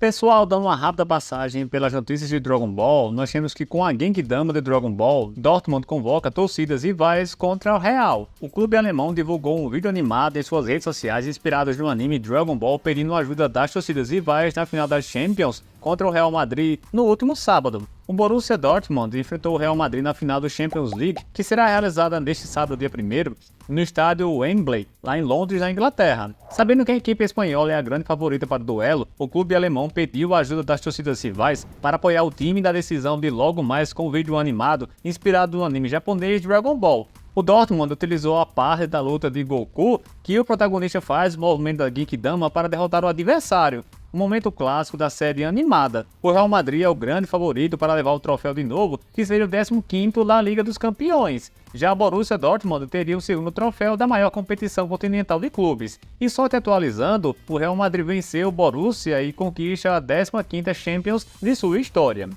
Pessoal, dando uma rápida passagem pelas notícias de Dragon Ball, nós temos que com a Genkidama de Dragon Ball, Dortmund convoca torcidas rivais contra o Real. O clube alemão divulgou um vídeo animado em suas redes sociais inspirados no anime Dragon Ball, pedindo ajuda das torcidas rivais na final das Champions contra o Real Madrid no último sábado. O Borussia Dortmund enfrentou o Real Madrid na final do Champions League, que será realizada neste sábado, dia 1º, no estádio Wembley, lá em Londres, na Inglaterra. Sabendo que a equipe espanhola é a grande favorita para o duelo, o clube alemão pediu a ajuda das torcidas rivais para apoiar o time da decisão de logo mais com o vídeo animado inspirado no anime japonês Dragon Ball. O Dortmund utilizou a parte da luta de Goku que o protagonista faz o movimento da Genkidama para derrotar o adversário, um momento clássico da série animada. O Real Madrid é o grande favorito para levar o troféu de novo, que seria o 15º na Liga dos Campeões. Já a Borussia Dortmund teria o segundo troféu da maior competição continental de clubes. E só te atualizando, o Real Madrid venceu o Borussia e conquista a 15ª Champions de sua história.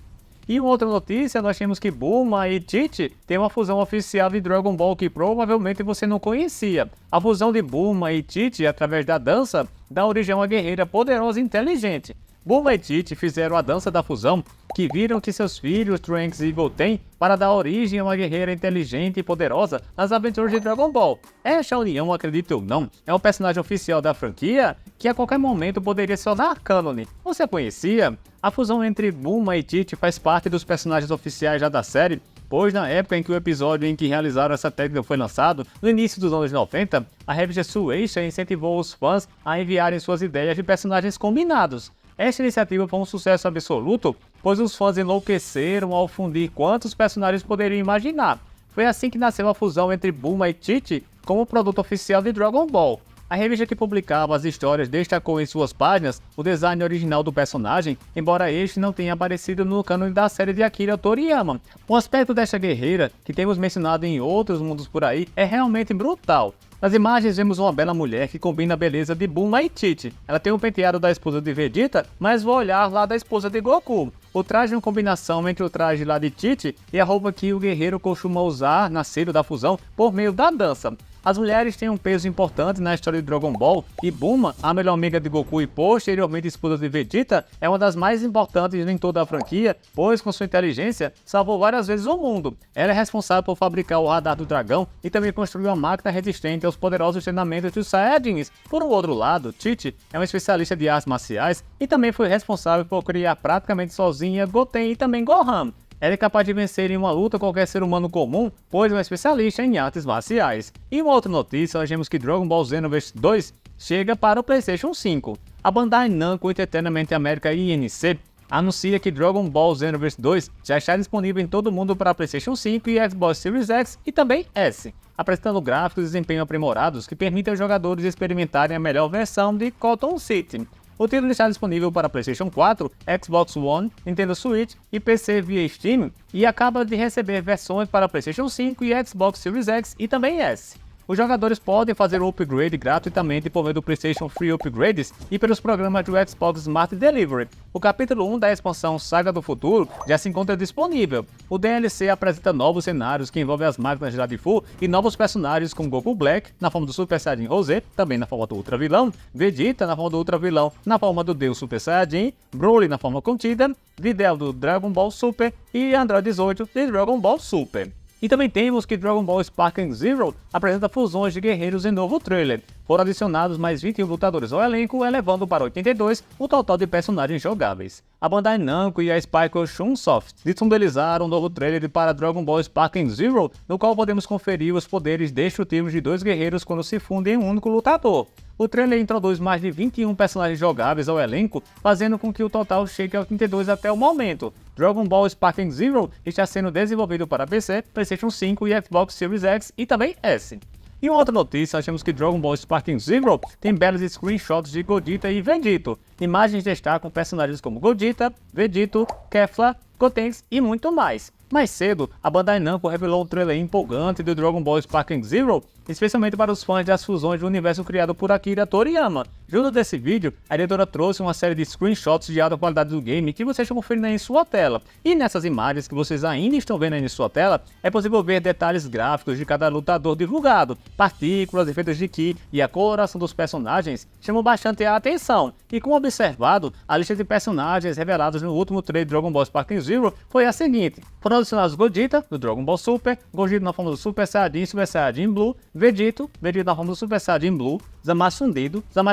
E uma outra notícia, nós temos que Bulma e Tite têm uma fusão oficial de Dragon Ball que provavelmente você não conhecia. A fusão de Bulma e Tite, através da dança, dá origem a uma guerreira poderosa e inteligente. Bulma e Tite fizeram a dança da fusão, que viram que seus filhos Trunks e Goten para dar origem a uma guerreira inteligente e poderosa nas aventuras de Dragon Ball. Esta união, acredite ou não, é um personagem oficial da franquia que a qualquer momento poderia se tornar cânone. Você conhecia? A fusão entre Bulma e Tite faz parte dos personagens oficiais já da série, pois na época em que o episódio em que realizaram essa técnica foi lançado, no início dos anos 90, a revista Shueisha incentivou os fãs a enviarem suas ideias de personagens combinados. Esta iniciativa foi um sucesso absoluto, pois os fãs enlouqueceram ao fundir quantos personagens poderiam imaginar. Foi assim que nasceu a fusão entre Bulma e Tite como produto oficial de Dragon Ball. A revista que publicava as histórias destacou em suas páginas o design original do personagem, embora este não tenha aparecido no cânone da série de Akira Toriyama. O aspecto desta guerreira, que temos mencionado em outros mundos por aí, é realmente brutal. Nas imagens vemos uma bela mulher que combina a beleza de Bulma e Tite. Ela tem o penteado da esposa de Vegeta, mas o olhar lá da esposa de Goku. O traje é uma combinação entre o traje lá de Tite e a roupa que o guerreiro costuma usar na série da fusão por meio da dança. As mulheres têm um peso importante na história de Dragon Ball, e Bulma, a melhor amiga de Goku e posteriormente esposa de Vegeta, é uma das mais importantes em toda a franquia, pois com sua inteligência salvou várias vezes o mundo. Ela é responsável por fabricar o radar do dragão e também construiu uma máquina resistente aos poderosos treinamentos dos Saiyajins. Por um outro lado, Tite é uma especialista de artes marciais e também foi responsável por criar praticamente sozinha Goten e também Gohan. Ela é capaz de vencer em uma luta qualquer ser humano comum, pois é uma especialista em artes marciais. E uma outra notícia, nós vemos que Dragon Ball Xenoverse 2 chega para o PlayStation 5. A Bandai Namco Entertainment America Inc. anuncia que Dragon Ball Xenoverse 2 já está disponível em todo o mundo para PlayStation 5 e Xbox Series X e também S, apresentando gráficos e desempenho aprimorados que permitem aos jogadores experimentarem a melhor versão de Cotton City. O título está disponível para PlayStation 4, Xbox One, Nintendo Switch e PC via Steam e acaba de receber versões para PlayStation 5 e Xbox Series X e também S. Os jogadores podem fazer o upgrade gratuitamente por meio do PlayStation Free Upgrades e pelos programas do Xbox Smart Delivery. O capítulo 1 da expansão Saga do Futuro já se encontra disponível. O DLC apresenta novos cenários que envolvem as máquinas de Radiffu e novos personagens como Goku Black, na forma do Super Saiyajin Rosé, também na forma do Ultra Vilão, Vegeta na forma do Ultra Vilão, na forma do Deus Super Saiyajin, Broly na forma contida, Videl do Dragon Ball Super e Android 18 de Dragon Ball Super. E também temos que Dragon Ball Sparking Zero apresenta fusões de guerreiros em novo trailer. Foram adicionados mais 21 lutadores ao elenco, elevando para 82 o total de personagens jogáveis. A Bandai Namco e a Spike Chunsoft disponibilizaram um novo trailer para Dragon Ball Sparking Zero, no qual podemos conferir os poderes destrutivos de dois guerreiros quando se fundem em um único lutador. O trailer introduz mais de 21 personagens jogáveis ao elenco, fazendo com que o total chegue a 82 até o momento. Dragon Ball Sparking Zero está sendo desenvolvido para PC, PlayStation 5 e Xbox Series X e também S. E uma outra notícia, nós temos que Dragon Ball Sparking Zero tem belos screenshots de Gogeta e Vegito. Imagens destacam personagens como Gogeta, Vegito, Kefla, Gotenks e muito mais. Mais cedo, a Bandai Namco revelou um trailer empolgante do Dragon Ball Sparking Zero, especialmente para os fãs das fusões do universo criado por Akira Toriyama. Junto desse vídeo, a editora trouxe uma série de screenshots de alta qualidade do game que vocês estão conferindo aí em sua tela. E nessas imagens que vocês ainda estão vendo aí em sua tela, é possível ver detalhes gráficos de cada lutador divulgado, partículas, efeitos de ki e a coloração dos personagens chamam bastante a atenção. E como observado, a lista de personagens revelados no último trailer de Dragon Ball Sparking Zero foi a seguinte: foram adicionados Gogeta, do Dragon Ball Super, Gogeta na forma do Super Saiyajin e Super Saiyajin Blue, Vegito na forma do Super Saiyajin Blue, Zamasu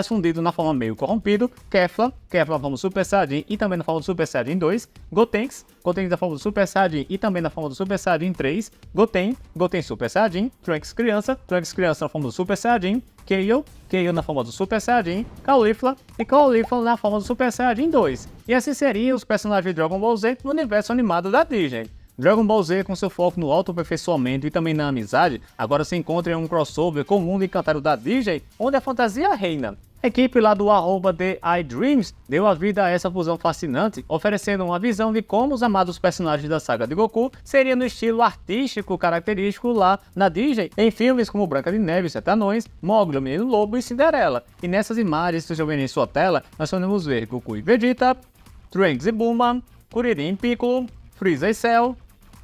fundido na forma meio corrompido, Kefla na forma do Super Saiyajin e também na forma do Super Saiyajin 2, Gotenks na forma do Super Saiyajin e também na forma do Super Saiyajin 3, Goten Super Saiyajin, Trunks criança na forma do Super Saiyajin, Kale na forma do Super Saiyajin, Caulifla na forma do Super Saiyajin 2. E assim seriam os personagens de Dragon Ball Z no universo animado da Disney. Dragon Ball Z, com seu foco no autoaperfeiçoamento e também na amizade, agora se encontra em um crossover com o mundo encantado da Disney, onde a fantasia reina. A equipe lá do @TheIDreams deu a vida a essa fusão fascinante, oferecendo uma visão de como os amados personagens da saga de Goku seriam no estilo artístico característico lá na Disney, em filmes como Branca de Neve, Sete Anões, Mowgli, o Menino Lobo e Cinderela. E nessas imagens que vocês estão vendo em sua tela, nós podemos ver Goku e Vegeta, Trunks e Bulma, Kuririn e Piccolo, Freeza e Cell,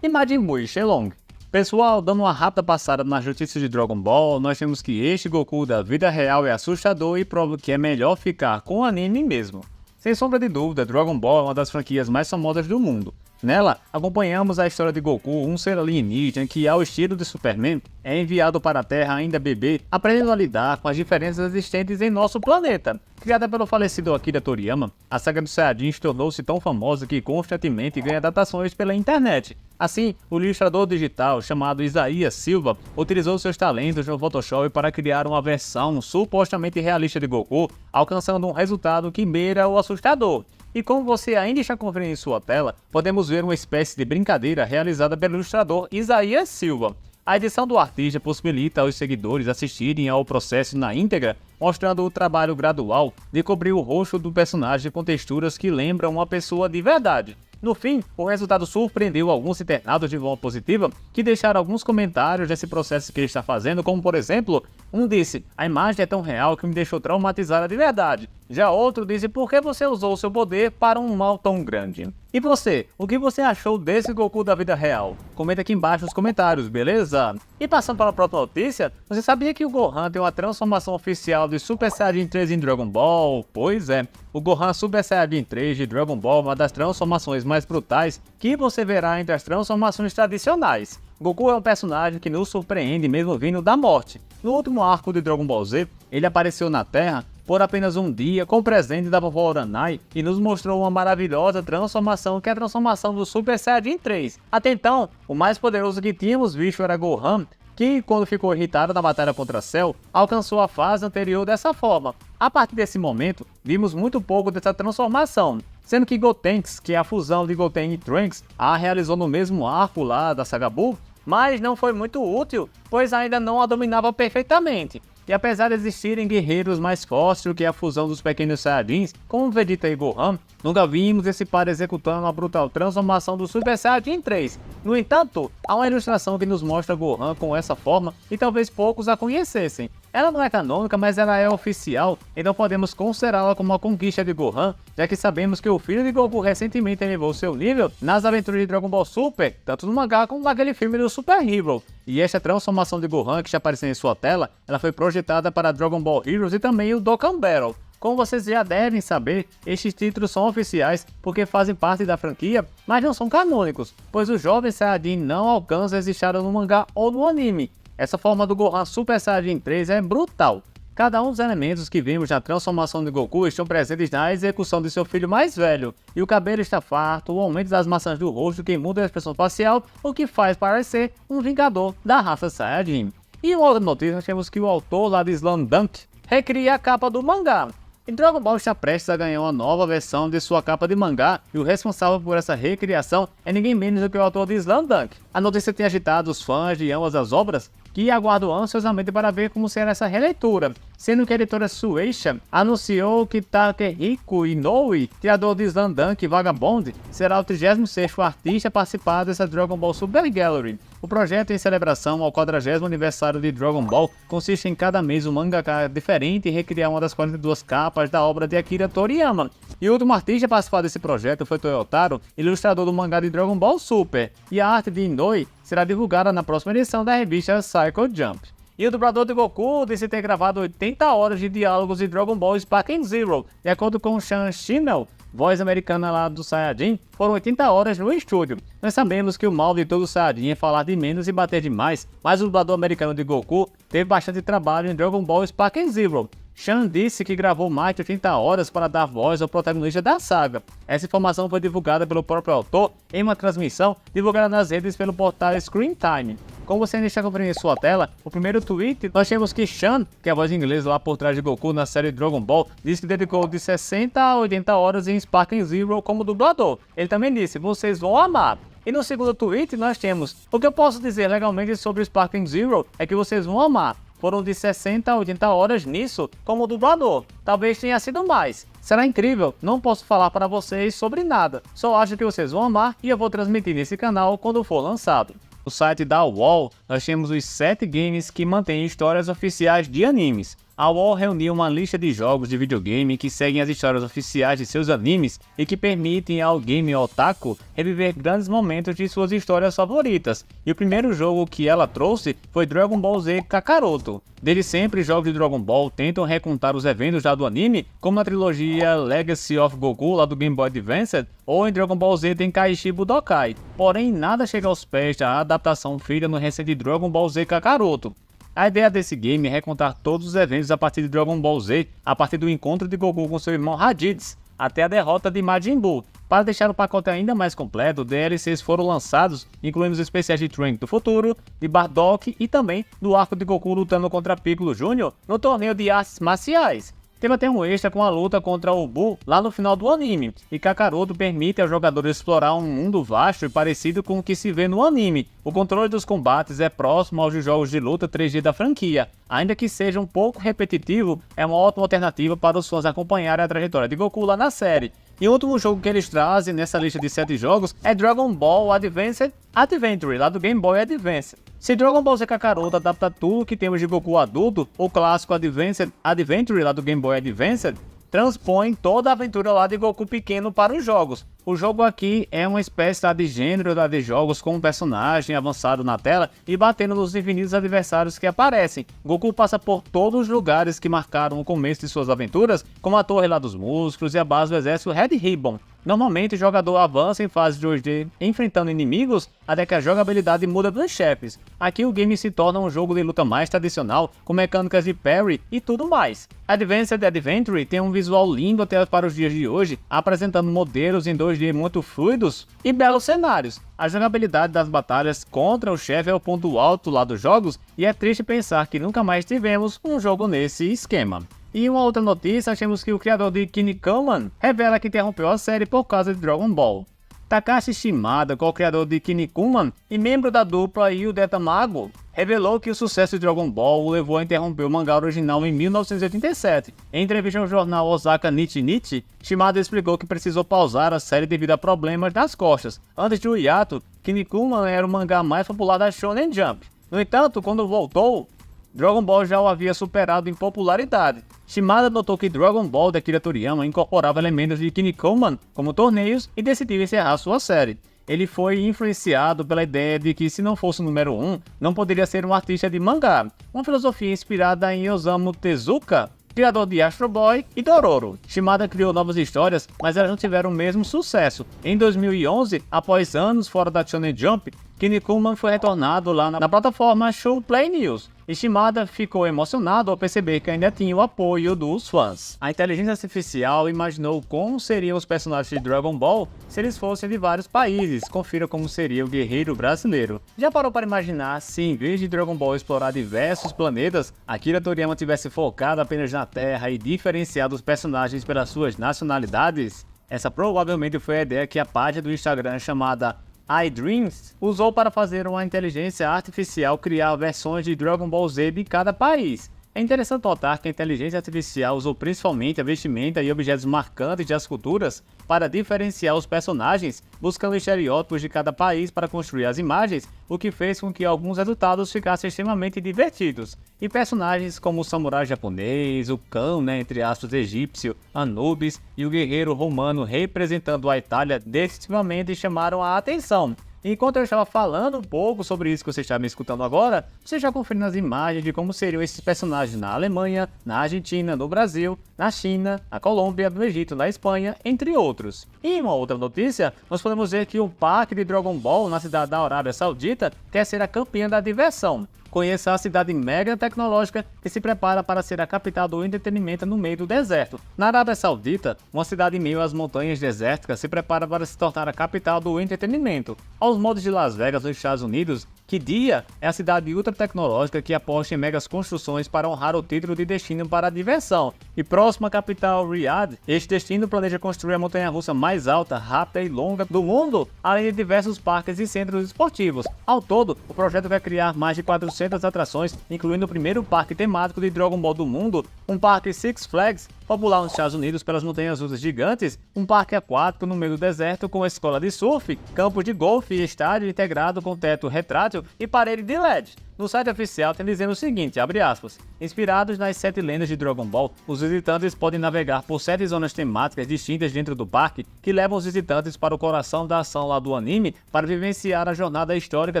e Majin Buu e Shenlong. Pessoal, dando uma rápida passada nas notícias de Dragon Ball, nós temos que este Goku da vida real é assustador e prova que é melhor ficar com o anime mesmo. Sem sombra de dúvida, Dragon Ball é uma das franquias mais famosas do mundo. Nela, acompanhamos a história de Goku, um ser alienígena que, ao estilo de Superman, é enviado para a Terra ainda bebê, aprendendo a lidar com as diferenças existentes em nosso planeta. Criada pelo falecido Akira Toriyama, a saga dos Saiyajins tornou-se tão famosa que constantemente ganha adaptações pela internet. Assim, o ilustrador digital chamado Isaías Silva utilizou seus talentos no Photoshop para criar uma versão supostamente realista de Goku, alcançando um resultado que beira o assustador. E como você ainda está conferindo em sua tela, podemos ver uma espécie de brincadeira realizada pelo ilustrador Isaías Silva. A edição do artista possibilita aos seguidores assistirem ao processo na íntegra, mostrando o trabalho gradual de cobrir o rosto do personagem com texturas que lembram uma pessoa de verdade. No fim, o resultado surpreendeu alguns internautas de forma positiva, que deixaram alguns comentários desse processo que ele está fazendo, como por exemplo, um disse: "A imagem é tão real que me deixou traumatizada de verdade". Já outro disse: "Por que você usou o seu poder para um mal tão grande?". E você, o que você achou desse Goku da vida real? Comenta aqui embaixo nos comentários, beleza? E passando para a próxima notícia, você sabia que o Gohan tem uma transformação oficial de Super Saiyajin 3 em Dragon Ball? Pois é, o Gohan Super Saiyajin 3 de Dragon Ball é uma das transformações mais brutais que você verá entre as transformações tradicionais. Goku é um personagem que nos surpreende mesmo vindo da morte. No último arco de Dragon Ball Z, ele apareceu na Terra por apenas um dia com o presente da vovó Uranai e nos mostrou uma maravilhosa transformação que é a transformação do Super Saiyajin 3. Até então, o mais poderoso que tínhamos visto era Gohan, que quando ficou irritado na batalha contra Cell, alcançou a fase anterior dessa forma. A partir desse momento, vimos muito pouco dessa transformação, sendo que Gotenks, que é a fusão de Goten e Trunks, a realizou no mesmo arco lá da saga Buu, mas não foi muito útil, pois ainda não a dominava perfeitamente. E apesar de existirem guerreiros mais fortes do que a fusão dos pequenos Saiyajins, como Vegeta e Gohan, nunca vimos esse par executando a brutal transformação do Super Saiyajin 3. No entanto, há uma ilustração que nos mostra Gohan com essa forma e talvez poucos a conhecessem. Ela não é canônica, mas ela é oficial, então podemos considerá-la como uma conquista de Gohan, já que sabemos que o filho de Goku recentemente elevou seu nível nas aventuras de Dragon Ball Super, tanto no mangá como naquele filme do Super Hero. E esta transformação de Gohan que está aparecendo em sua tela, ela foi projetada para Dragon Ball Heroes e também o Dokkan Battle. Como vocês já devem saber, estes títulos são oficiais porque fazem parte da franquia, mas não são canônicos, pois o jovem Saiyajin não alcança esse estado no mangá ou no anime. Essa forma do Gohan Super Saiyajin 3 é brutal. Cada um dos elementos que vimos na transformação de Goku estão presentes na execução de seu filho mais velho, e o cabelo está farto, o aumento das maçãs do rosto que muda a expressão facial, o que faz parecer um vingador da raça Saiyajin. E uma outra notícia, nós temos que o autor lá de Slam Dunk recria a capa do mangá. E Dragon Ball está prestes a ganhar uma nova versão de sua capa de mangá, e o responsável por essa recriação é ninguém menos do que o autor de Slam Dunk. A notícia tem agitado os fãs de ambas as obras, que aguardo ansiosamente para ver como será essa releitura, sendo que a editora Shueisha anunciou que Takehiko Inoue, criador de Slam-Dunk Vagabond, será o 36º artista a participar dessa Dragon Ball Super Gallery. O projeto, em celebração ao 40º aniversário de Dragon Ball, consiste em cada mês um mangaka diferente e recriar uma das 42 capas da obra de Akira Toriyama. E o último artista a participar desse projeto foi Toyotaro, ilustrador do mangá de Dragon Ball Super, e a arte de Inoue será divulgada na próxima edição da revista Psycho Jump. E o dublador de Goku disse ter gravado 80 horas de diálogos de Dragon Ball Sparking Zero. De acordo com Sean Schemmel, voz americana lá do Saiyajin, foram 80 horas no estúdio. Nós sabemos que o mal de todo Saiyajin é falar de menos e bater demais, mas o dublador americano de Goku teve bastante trabalho em Dragon Ball Sparking Zero. Sean disse que gravou mais de 80 horas para dar voz ao protagonista da saga. Essa informação foi divulgada pelo próprio autor em uma transmissão divulgada nas redes pelo portal Screen Time. Como você ainda está conferindo em sua tela, o primeiro tweet, nós temos que Sean, que é a voz inglesa lá por trás de Goku na série Dragon Ball, disse que dedicou de 60 a 80 horas em Sparking Zero como dublador. Ele também disse, vocês vão amar. E no segundo tweet nós temos, o que eu posso dizer legalmente sobre Sparking Zero é que vocês vão amar. Foram de 60 a 80 horas nisso como dublador. Talvez tenha sido mais. Será incrível, não posso falar para vocês sobre nada. Só acho que vocês vão amar e eu vou transmitir nesse canal quando for lançado. No site da UOL, nós temos os 7 games que mantêm histórias oficiais de animes. A UOL reuniu uma lista de jogos de videogame que seguem as histórias oficiais de seus animes e que permitem ao game otaku reviver grandes momentos de suas histórias favoritas. E o primeiro jogo que ela trouxe foi Dragon Ball Z Kakaroto. Desde sempre, jogos de Dragon Ball tentam recontar os eventos já do anime, como na trilogia Legacy of Goku lá do Game Boy Advance, ou em Dragon Ball Z Tenkaichi Budokai. Porém, nada chega aos pés da adaptação feita no recente Dragon Ball Z Kakaroto. A ideia desse game é recontar todos os eventos a partir de Dragon Ball Z, a partir do encontro de Goku com seu irmão Raditz, até a derrota de Majin Buu. Para deixar o pacote ainda mais completo, DLCs foram lançados, incluindo os especiais de Trunks do futuro, de Bardock e também do arco de Goku lutando contra Piccolo Jr. no torneio de artes marciais. Teve até um extra com a luta contra o Buu lá no final do anime, e Kakaroto permite aos jogadores explorar um mundo vasto e parecido com o que se vê no anime. O controle dos combates é próximo aos jogos de luta 3D da franquia. Ainda que seja um pouco repetitivo, é uma ótima alternativa para os fãs acompanharem a trajetória de Goku lá na série. E o último jogo que eles trazem nessa lista de 7 jogos é Dragon Ball Advanced Adventure, lá do Game Boy Advance. Se Dragon Ball Z Kakaroto adapta tudo que temos de Goku adulto, o clássico Advanced Adventure, lá do Game Boy Advance, transpõe toda a aventura lá de Goku pequeno para os jogos. O jogo aqui é uma espécie de gênero de jogos com um personagem avançado na tela e batendo nos infinitos adversários que aparecem. Goku passa por todos os lugares que marcaram o começo de suas aventuras, como a Torre lá dos Músculos e a base do exército Red Ribbon. Normalmente o jogador avança em fase 2D enfrentando inimigos até que a jogabilidade muda dos chefes. Aqui o game se torna um jogo de luta mais tradicional, com mecânicas de parry e tudo mais. Advanced Adventure tem um visual lindo até para os dias de hoje, apresentando modelos em 2D muito fluidos e belos cenários. A jogabilidade das batalhas contra o chefe é o ponto alto lá dos jogos e é triste pensar que nunca mais tivemos um jogo nesse esquema. E uma outra notícia, achamos que o criador de Kinnikuman revela que interrompeu a série por causa de Dragon Ball. Takashi Shimada, co-criador de Kinnikuman e membro da dupla Yude Tamago, revelou que o sucesso de Dragon Ball o levou a interromper o mangá original em 1987. Em entrevista ao jornal Osaka Nichi, Shimada explicou que precisou pausar a série devido a problemas nas costas. Antes do hiato, Kinnikuman era o mangá mais popular da Shonen Jump. No entanto, quando voltou, Dragon Ball já o havia superado em popularidade. Shimada notou que Dragon Ball de Akira Toriyama incorporava elementos de Kinnikuman como torneios e decidiu encerrar sua série. Ele foi influenciado pela ideia de que se não fosse o número 1, não poderia ser um artista de mangá, uma filosofia inspirada em Osamu Tezuka, criador de Astro Boy e Dororo. Shimada criou novas histórias, mas elas não tiveram o mesmo sucesso. Em 2011, após anos fora da Shonen Jump, Kinnikuman foi retornado lá na plataforma Showplay News, e Shimada ficou emocionado ao perceber que ainda tinha o apoio dos fãs. A inteligência artificial imaginou como seriam os personagens de Dragon Ball se eles fossem de vários países. Confira como seria o guerreiro brasileiro. Já parou para imaginar se em vez de Dragon Ball explorar diversos planetas, Akira Toriyama tivesse focado apenas na Terra e diferenciado os personagens pelas suas nacionalidades? Essa provavelmente foi a ideia que a página do Instagram chamada iDreams, usou para fazer uma inteligência artificial criar versões de Dragon Ball Z de cada país. É interessante notar que a inteligência artificial usou principalmente a vestimenta e objetos marcantes das culturas para diferenciar os personagens, buscando estereótipos de cada país para construir as imagens, o que fez com que alguns resultados ficassem extremamente divertidos. E personagens como o samurai japonês, o cão, entre aspas, egípcio, Anubis e o guerreiro romano representando a Itália definitivamente chamaram a atenção. Enquanto eu estava falando um pouco sobre isso que você está me escutando agora, você já conferiu as imagens de como seriam esses personagens na Alemanha, na Argentina, no Brasil, na China, na Colômbia, no Egito, na Espanha, entre outros. E uma outra notícia, nós podemos ver que o parque de Dragon Ball na cidade da Arábia Saudita quer ser a campeã da diversão. Conheça a cidade mega tecnológica que se prepara para ser a capital do entretenimento no meio do deserto. Na Arábia Saudita, uma cidade em meio às montanhas desérticas se prepara para se tornar a capital do entretenimento. Aos moldes de Las Vegas, nos Estados Unidos, Qiddiya é a cidade ultra tecnológica que aposta em megas construções para honrar o título de destino para a diversão. E próxima à capital, Riyadh, este destino planeja construir a montanha-russa mais alta, rápida e longa do mundo, além de diversos parques e centros esportivos. Ao todo, o projeto vai criar mais de 400 atrações, incluindo o primeiro parque temático de Dragon Ball do mundo, um parque Six Flags, popular nos Estados Unidos pelas montanhas russas gigantes, um parque aquático no meio do deserto com escola de surf, campo de golfe e estádio integrado com teto retrátil e parede de LED. No site oficial tem dizendo o seguinte, abre aspas, inspirados nas 7 lendas de Dragon Ball, os visitantes podem navegar por 7 zonas temáticas distintas dentro do parque, que levam os visitantes para o coração da ação lá do anime para vivenciar a jornada histórica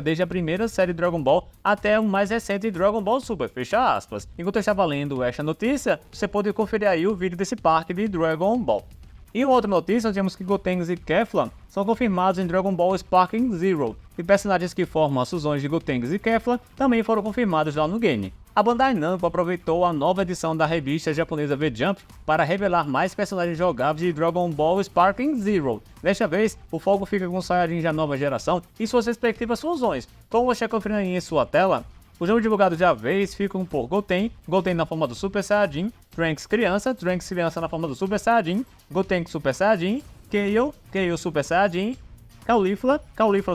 desde a primeira série Dragon Ball até o mais recente Dragon Ball Super, fecha aspas. Enquanto eu estava lendo esta notícia, você pode conferir aí o vídeo desse parque de Dragon Ball. E uma outra notícia, nós temos que Gotenks e Kefla são confirmados em Dragon Ball Sparking Zero, e personagens que formam as fusões de Gotenks e Kefla também foram confirmados lá no game. A Bandai Namco aproveitou a nova edição da revista japonesa V-Jump para revelar mais personagens jogáveis de Dragon Ball Sparking Zero. Desta vez, o foco fica com Saiyajins da nova geração e suas respectivas fusões. Como você confere aí em sua tela, os jogos divulgados de vez ficam por Goten na forma do Super Saiyajin, Trunks criança na forma do Super Saiyajin, Gotenks Super Saiyajin, Kale Super Saiyajin, Caulifla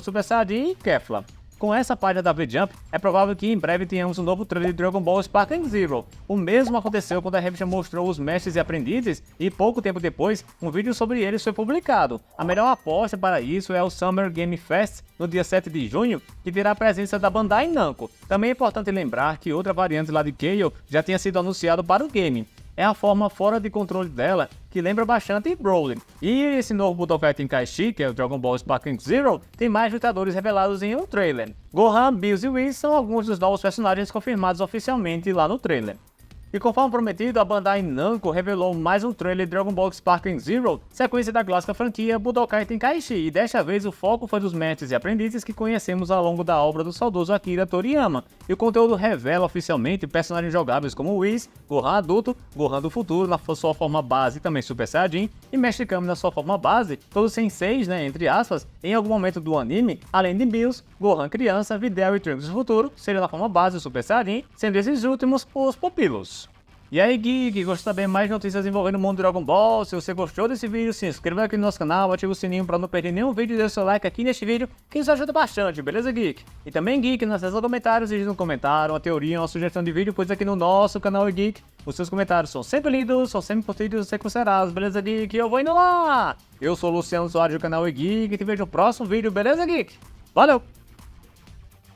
Super Saiyajin e Kefla. Com essa página da V-Jump, é provável que em breve tenhamos um novo trailer de Dragon Ball Sparking Zero. O mesmo aconteceu quando a revista mostrou os mestres e aprendizes e pouco tempo depois, um vídeo sobre eles foi publicado. A melhor aposta para isso é o Summer Game Fest, no dia 7 de junho, que terá a presença da Bandai Namco. Também é importante lembrar que outra variante lá de Kale já tinha sido anunciado para o game. É a forma fora de controle dela, que lembra bastante Broly. E esse novo Budokai Tenkaichi, que é o Dragon Ball Sparking Zero, tem mais lutadores revelados em um trailer. Gohan, Bills e Whis são alguns dos novos personagens confirmados oficialmente lá no trailer. E conforme prometido, a Bandai Namco revelou mais um trailer de Dragon Ball Sparking Zero, sequência da clássica franquia Budokai Tenkaichi, e desta vez o foco foi dos mestres e aprendizes que conhecemos ao longo da obra do saudoso Akira Toriyama. E o conteúdo revela oficialmente personagens jogáveis como Whis, Gohan adulto, Gohan do futuro na sua forma base e também Super Saiyajin, e Mestre Kami na sua forma base, todos senseis, entre aspas, em algum momento do anime, além de Bills, Gohan criança, Videl e Trunks do futuro, seriam na forma base do Super Saiyajin, sendo esses últimos os pupilos. E aí, geek, gosta de saber mais notícias envolvendo o mundo de Dragon Ball? Se você gostou desse vídeo, se inscreva aqui no nosso canal, ative o sininho para não perder nenhum vídeo e deixe seu like aqui neste vídeo, que isso ajuda bastante, beleza, geek? E também, geek, na seção de comentários, deixe no comentário uma teoria, uma sugestão de vídeo, pois aqui no nosso canal é geek, os seus comentários são sempre lidos, são sempre curtidos e sempre considerados, beleza, geek? Eu vou indo lá! Eu sou o Luciano Soares do canal é geek e te vejo no próximo vídeo, beleza, geek? Valeu!